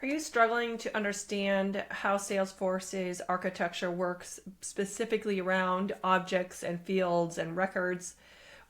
Are you struggling to understand how Salesforce's architecture works specifically around objects and fields and records?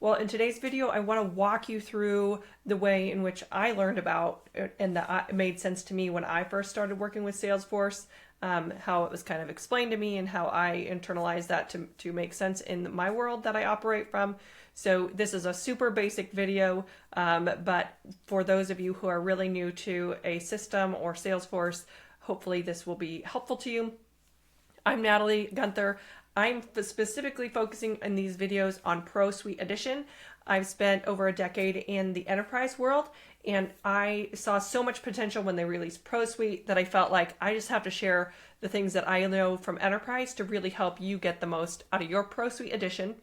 Well, in today's video, I want to walk you through the way in which I learned about and that it made sense to me when I first started working with Salesforce, how it was kind of explained to me and how I internalized that to make sense in my world that I operate from. So this is a super basic video, but for those of you who are really new to a system or Salesforce, hopefully this will be helpful to you. I'm Natalie Gunther. I'm specifically focusing in these videos on Pro Suite Edition. I've spent over a decade in the enterprise world, and I saw so much potential when they released Pro Suite that I felt like I just have to share the things that I know from enterprise to really help you get the most out of your Pro Suite Edition.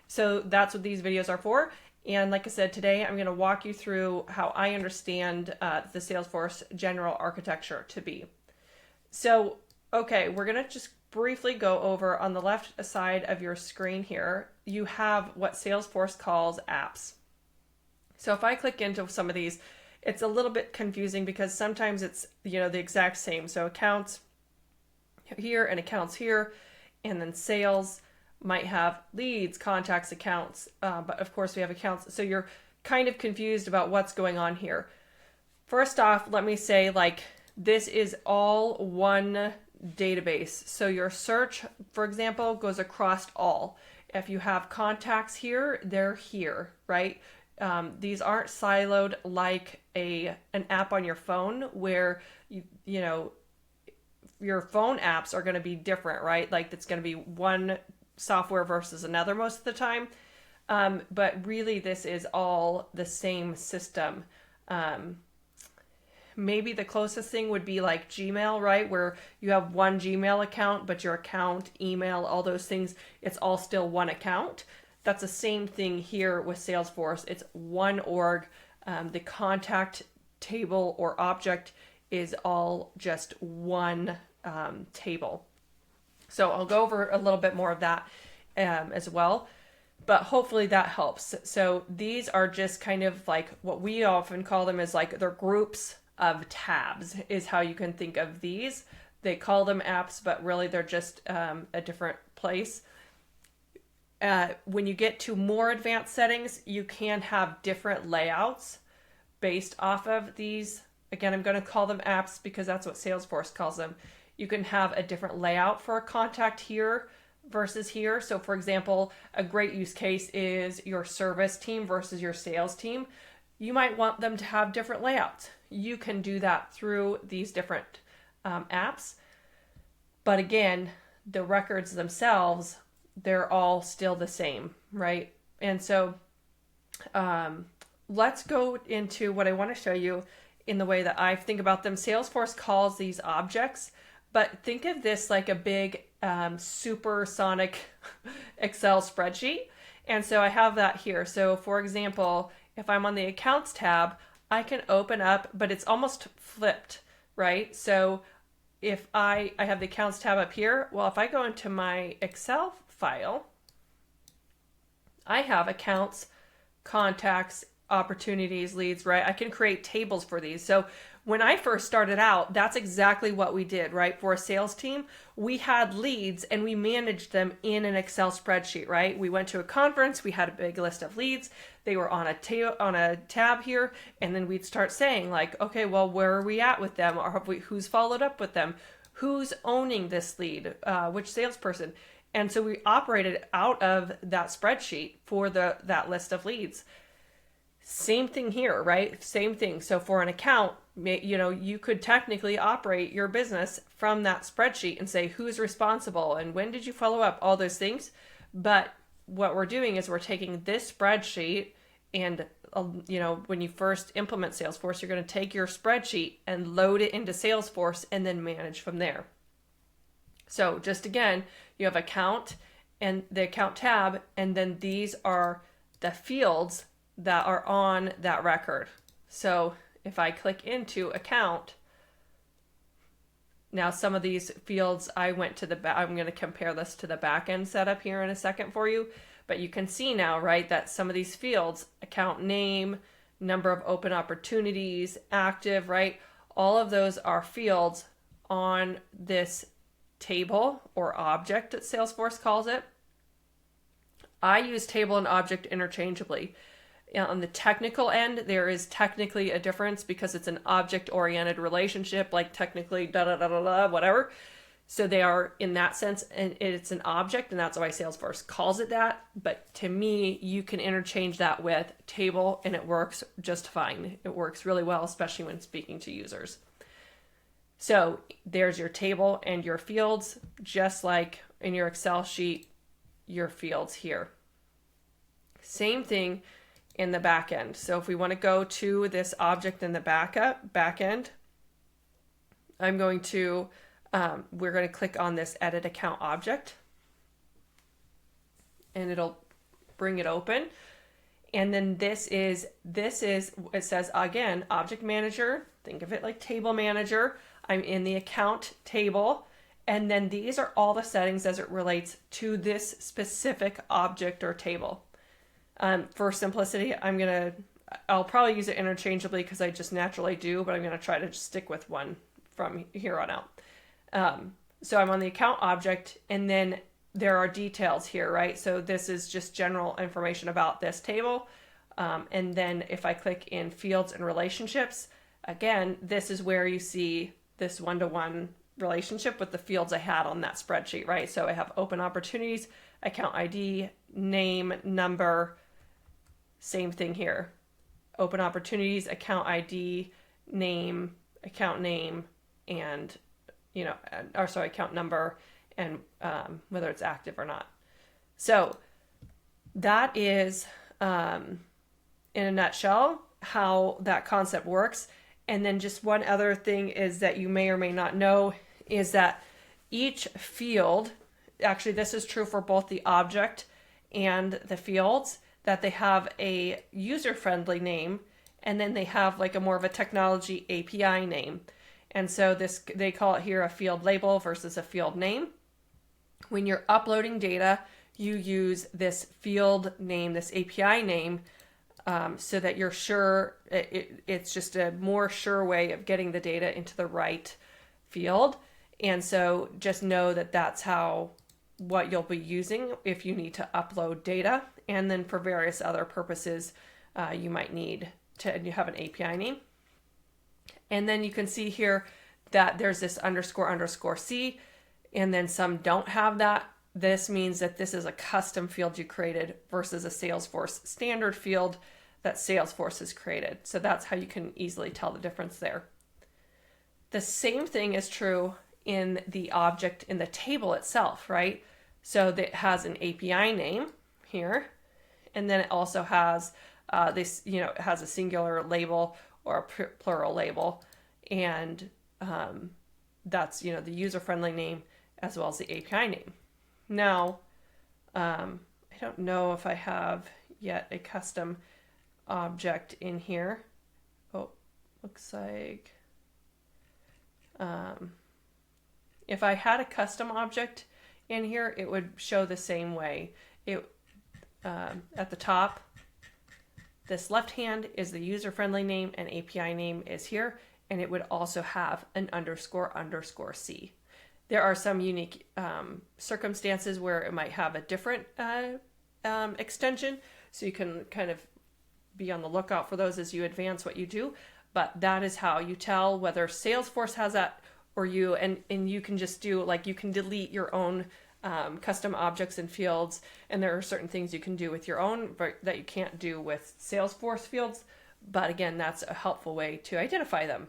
So that's what these videos are for. And like I said, today I'm going to walk you through how I understand the Salesforce general architecture to be. So, okay, we're going to just briefly go over on the left side of your screen here. You have what Salesforce calls apps. So if I click into some of these, it's a little bit confusing because sometimes it's, the exact same. So accounts here and accounts here, and then sales might have leads, contacts, accounts, but of course we have accounts. So you're kind of confused about what's going on here. First off, let me say this is all one database. So your search, for example, goes across all. If you have contacts here, they're here, right? These aren't siloed like an app on your phone where your phone apps are going to be different, right? Like it's going to be one software versus another most of the time. But really this is all the same system. Maybe the closest thing would be like Gmail, right? Where you have one Gmail account, but your account, email, all those things, it's all still one account. That's the same thing here with Salesforce. It's one org. The contact table or object is all just one table. So I'll go over a little bit more of that as well, but hopefully that helps. So these are just kind of like what we often call them is like they're groups of tabs is how you can think of these. They call them apps, but really they're just a different place. When you get to more advanced settings, you can have different layouts based off of these. Again, I'm going to call them apps because that's what Salesforce calls them. You can have a different layout for a contact here versus here. So for example, a great use case is your service team versus your sales team. You might want them to have different layouts. You can do that through these different apps. But again, the records themselves, they're all still the same, right? And so let's go into what I want to show you in the way that I think about them. Salesforce calls these objects, but think of this like a big supersonic Excel spreadsheet. And so I have that here. So for example, if I'm on the accounts tab, I can open up, but it's almost flipped, right? So if I have the accounts tab up here, well, if I go into my Excel file, I have accounts, contacts, opportunities, leads, right? I can create tables for these. So when I first started out, that's exactly what we did, right? For a sales team, we had leads and we managed them in an Excel spreadsheet, right? We went to a conference, we had a big list of leads. They were on a tab here, and then we'd start saying like, okay, well, where are we at with them? Or who's followed up with them? Who's owning this lead? Which salesperson? And so we operated out of that spreadsheet for that list of leads. Same thing here, right? Same thing. So for an account, you could technically operate your business from that spreadsheet and say who's responsible and when did you follow up, all those things. But what we're doing is we're taking this spreadsheet and, when you first implement Salesforce, you're going to take your spreadsheet and load it into Salesforce and then manage from there. So just again, you have account and the account tab, and then these are the fields that are on that record. So if I click into account, now some of these fields I went to I'm going to compare this to the backend setup here in a second for you, but you can see now, right, that some of these fields, account name, number of open opportunities, active, right, all of those are fields on this table or object that Salesforce calls it. I use table and object interchangeably. On the technical end, there is technically a difference because it's an object-oriented relationship, like technically whatever. So they are, in that sense, and it's an object, and that's why Salesforce calls it that. But to me, you can interchange that with table, and it works just fine. It works really well, especially when speaking to users. So there's your table and your fields, just like in your Excel sheet, your fields here. Same thing in the back end. So if we want to go to this object in the back end, I'm going to we're going to click on this edit account object, and it'll bring it open. And then this is it says again object manager. Think of it like table manager. I'm in the account table, and then these are all the settings as it relates to this specific object or table. For simplicity, I'll probably use it interchangeably because I just naturally do, but I'm going to try to just stick with one from here on out. So I'm on the account object, and then there are details here, right? So this is just general information about this table. And then if I click in fields and relationships, again, this is where you see this one-to-one relationship with the fields I had on that spreadsheet, right? So I have open opportunities, account ID, name, number, same thing here. Open opportunities, account ID, name, account name, and account number, and whether it's active or not. So that is, in a nutshell, how that concept works. And then just one other thing is that you may or may not know is that each field, actually this is true for both the object and the fields, that they have a user-friendly name, and then they have like a more of a technology API name. And so they call it here a field label versus a field name. When you're uploading data, you use this field name, this API name, so that you're sure, it's just a more sure way of getting the data into the right field. And so just know that that's what you'll be using if you need to upload data. And then for various other purposes, you might need to have an API name. And then you can see here that there's this __C, and then some don't have that. This means that this is a custom field you created versus a Salesforce standard field that Salesforce has created. So that's how you can easily tell the difference there. The same thing is true in the object in the table itself, right? So that has an API name here, and then it also has it has a singular label or a plural label, and that's the user-friendly name as well as the API name. Now, I don't know if I have yet a custom object in here. Oh, looks like if I had a custom object in here, it would show the same way. At the top, this left hand is the user-friendly name, and API name is here, and it would also have an __C. There are some unique circumstances where it might have a different extension, so you can kind of be on the lookout for those as you advance what you do. But that is how you tell whether Salesforce has that or you, and you can just do, like, you can delete your own custom objects and fields, and there are certain things you can do with your own that you can't do with Salesforce fields. But again, that's a helpful way to identify them.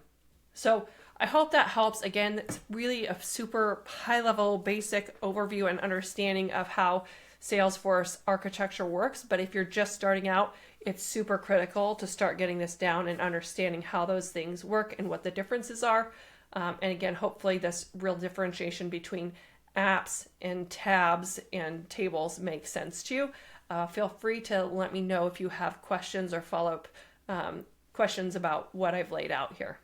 So I hope that helps. Again, it's really a super high-level, basic overview and understanding of how Salesforce architecture works. But if you're just starting out, it's super critical to start getting this down and understanding how those things work and what the differences are. And again, hopefully this real differentiation between apps and tabs and tables makes sense to you. Feel free to let me know if you have questions or follow-up questions about what I've laid out here.